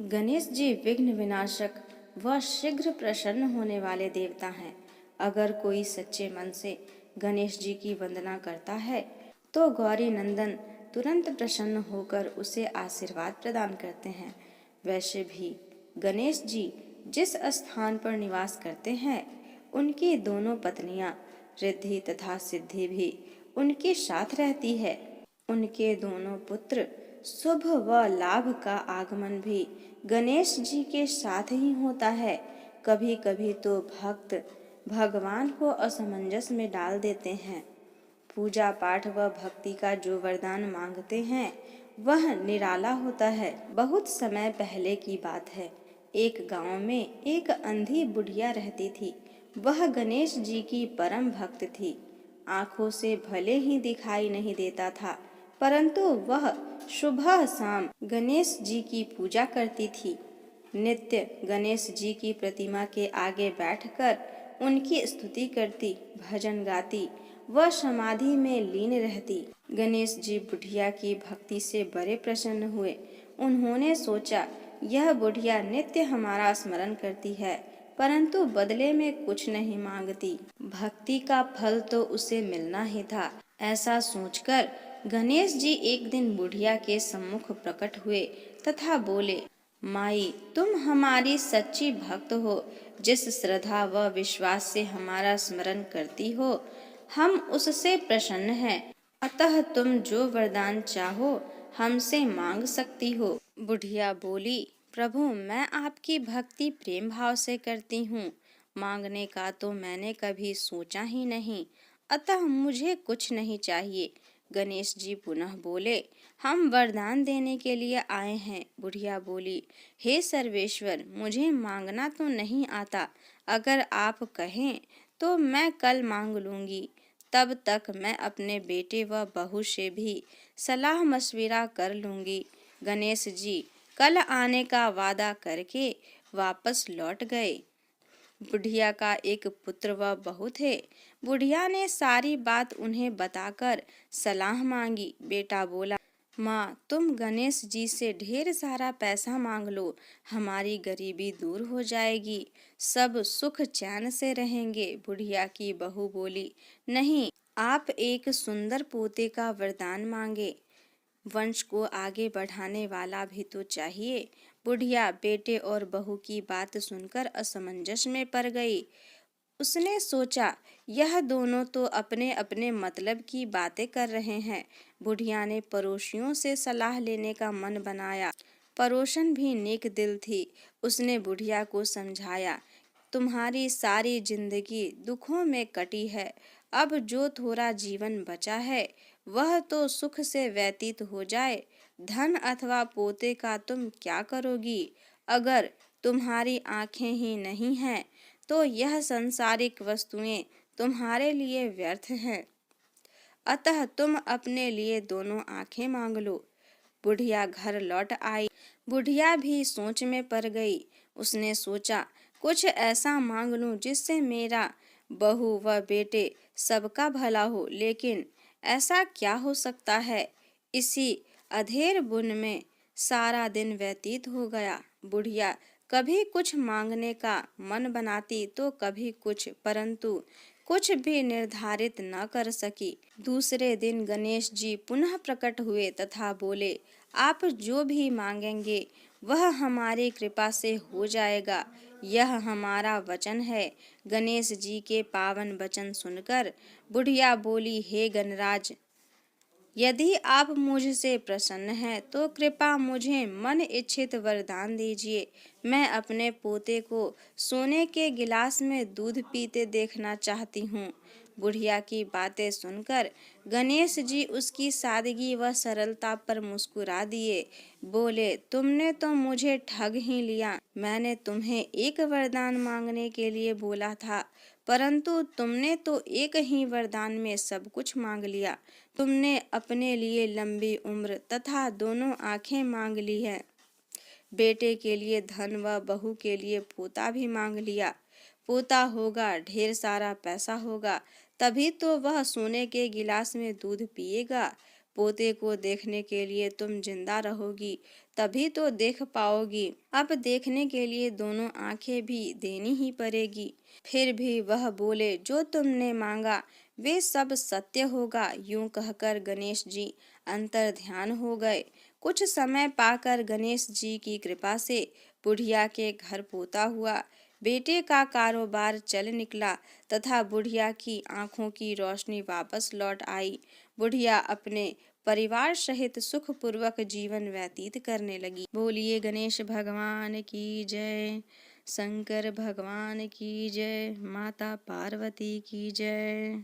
गणेश जी विघ्न विनाशक व शीघ्र प्रसन्न होने वाले देवता हैं। अगर कोई सच्चे मन से गणेश जी की वंदना करता है तो गौरी नंदन तुरंत प्रसन्न होकर उसे आशीर्वाद प्रदान करते हैं। वैसे भी गणेश जी जिस स्थान पर निवास करते हैं उनकी दोनों पत्नियां रिद्धि तथा सिद्धि भी उनके साथ रहती है। उनके दोनों पुत्र शुभ व लाभ का आगमन भी गणेश जी के साथ ही होता है। कभी कभी तो भक्त भगवान को असमंजस में डाल देते हैं। पूजा पाठ व भक्ति का जो वरदान मांगते हैं वह निराला होता है। बहुत समय पहले की बात है। एक गांव में एक अंधी बुढ़िया रहती थी। वह गणेश जी की परम भक्त थी। आंखों से भले ही दिखाई नहीं देता था, परंतु वह सुबह शाम गणेश जी की पूजा करती थी। नित्य गणेश जी की प्रतिमा के आगे बैठकर उनकी स्तुति करती, भजन गाती व समाधि में लीन रहती। गणेश जी बुढ़िया की भक्ति से बड़े प्रसन्न हुए। उन्होंने सोचा, यह बुढ़िया नित्य हमारा स्मरण करती है, परंतु बदले में कुछ नहीं मांगती। भक्ति का फल तो उसे मिलना ही था। ऐसा सोचकर गणेश जी एक दिन बुढ़िया के सम्मुख प्रकट हुए तथा बोले, माई, तुम हमारी सच्ची भक्त हो। जिस श्रद्धा व विश्वास से हमारा स्मरण करती हो, हम उससे प्रसन्न हैं। अतः तुम जो वरदान चाहो हमसे मांग सकती हो। बुढ़िया बोली, प्रभु, मैं आपकी भक्ति प्रेम भाव से करती हूँ। मांगने का तो मैंने कभी सोचा ही नहीं, अतः मुझे कुछ नहीं चाहिए। गणेश जी पुनः बोले, हम वरदान देने के लिए आए हैं। बुढ़िया बोली, हे सर्वेश्वर, मुझे मांगना तो नहीं आता। अगर आप कहें तो मैं कल मांग लूंगी। तब तक मैं अपने बेटे व बहू से भी सलाह मशविरा कर लूंगी। गणेश जी कल आने का वादा करके वापस लौट गए। बुढ़िया का एक पुत्र व बहू थे। बुढ़िया ने सारी बात उन्हें बताकर सलाह मांगी। बेटा बोला, माँ, तुम गणेश जी से ढेर सारा पैसा मांग लो, हमारी गरीबी दूर हो जाएगी, सब सुख चैन से रहेंगे। बुढ़िया की बहू बोली, नहीं, आप एक सुंदर पोते का वरदान मांगे। वंश को आगे बढ़ाने वाला भी तो चाहिए। बुढ़िया बेटे और बहू की बात सुनकर असमंजस में पड़ गई। उसने सोचा, यह दोनों तो अपने अपने मतलब की बातें कर रहे हैं। बुढ़िया ने पड़ोसियों से सलाह लेने का मन बनाया। पड़ोसन भी नेक दिल थी। उसने बुढ़िया को समझाया, तुम्हारी सारी जिंदगी दुखों में कटी है। अब जो थोड़ा जीवन बचा है वह तो सुख से व्यतीत हो जाए। धन अथवा पोते का तुम क्या करोगी? अगर तुम्हारी आंखें ही नहीं हैं तो यह सांसारिक वस्तुएं तुम्हारे लिए व्यर्थ हैं। अतः तुम अपने लिए दोनों आंखें मांग लो। बुढ़िया घर लौट आई। बुढ़िया भी सोच में पड़ गई। उसने सोचा, कुछ ऐसा मांग लूं जिससे मेरा बहू व बेटे सबका भला हो। लेकिन ऐसा क्या हो सकता है? इसी अधेर बुन में सारा दिन व्यतीत हो गया। बुढ़िया कभी कुछ मांगने का मन बनाती तो कभी कुछ, परंतु कुछ भी निर्धारित न कर सकी। दूसरे दिन गणेश जी पुनः प्रकट हुए तथा बोले, आप जो भी मांगेंगे वह हमारी कृपा से हो जाएगा, यह हमारा वचन है। गणेश जी के पावन वचन सुनकर बुढ़िया बोली, हे गणराज, यदि आप मुझसे प्रसन्न हैं तो कृपा मुझे मन इच्छित वरदान दीजिए। मैं अपने पोते को सोने के गिलास में दूध पीते देखना चाहती हूँ। बुढ़िया की बातें सुनकर गणेश जी उसकी सादगी व सरलता पर मुस्कुरा दिए। बोले, तुमने तो मुझे ठग ही लिया। मैंने तुम्हें एक वरदान मांगने के लिए बोला था, परंतु तुमने तो एक ही वरदान में सब कुछ मांग लिया। तुमने अपने लिए लंबी उम्र तथा दोनों आंखें मांग ली है। बेटे के लिए धन व बहू के लिए पोता भी मांग लिया। पोता होगा, ढेर सारा पैसा होगा, तभी तो वह सोने के गिलास में दूध पिएगा। पोते को देखने के लिए तुम जिंदा रहोगी, तभी तो देख पाओगी। अब देखने के लिए दोनों आंखें भी देनी ही पड़ेगी। फिर भी वह बोले, जो तुमने मांगा वे सब सत्य होगा। यूं कहकर गणेश जी अंतर ध्यान हो गए। कुछ समय पाकर गणेश जी की कृपा से बुढ़िया के घर पोता हुआ। बेटे का कारोबार चल निकला तथा बुढ़िया की आंखों की रोशनी वापस लौट आई। बुढ़िया अपने परिवार सहित सुखपूर्वक जीवन व्यतीत करने लगी। बोलिए गणेश भगवान की जय, शंकर भगवान की जय, माता पार्वती की जय।